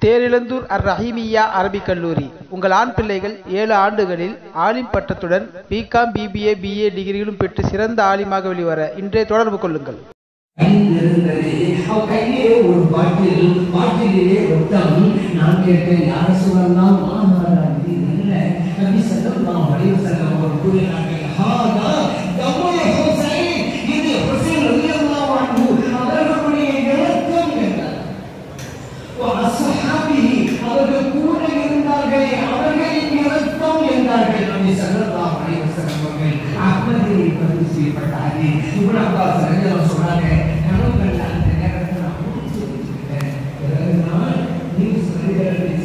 தேரிழந்தூர் அர் ரஹீமிய்யா அரபிக் கல்லூரி. உங்கள் ஆண் பிள்ளைகள் 7 ஆண்டுகளில் ஆலிம் பட்டத்துடன் பிகாம், பிபிஏ, பிஏ டிகிரிகளும் பெற்று சிறந்த ஆலிமாக வெளிவர இன்றே தொடர்பு கொள்ளுங்கள். கையிலே ஒரு பாட்டிலே ஒருத்தம் நான் கேட்டேன், யார சொல்லலாம் மாநாடு இல்ல நபி ஸல்லல்லாஹு அலைஹி வஸல்லம் அவர் கூறினார்கள், ஹாதா தமுல் ஹுசைன், இது ஹுசைன் ரலியல்லாஹு அன்ஹு அவர்களுடைய இரத்தம் என்றார். வஅஸ்ஹாபிஹி, அவர்கள் கூட இருந்தார்களே அவர்களின் இரத்தம் என்றார்கள் நபி ஸல்லல்லாஹு அலைஹி வஸல்லம் அவர்கள். அஹ்மதிலே பதிவு செய்யப்பட்ட ஹதீஸ். இப்னு அப்பாஸ் ரலியல்லாஹு சொன்னாங்க, கனவுகள் அந்த நேரத்தில் நான் முடிச்சு வச்சிருக்கேன், பிறகு நான் நியூஸ் ரிப்போர்ட் நேரத்தில்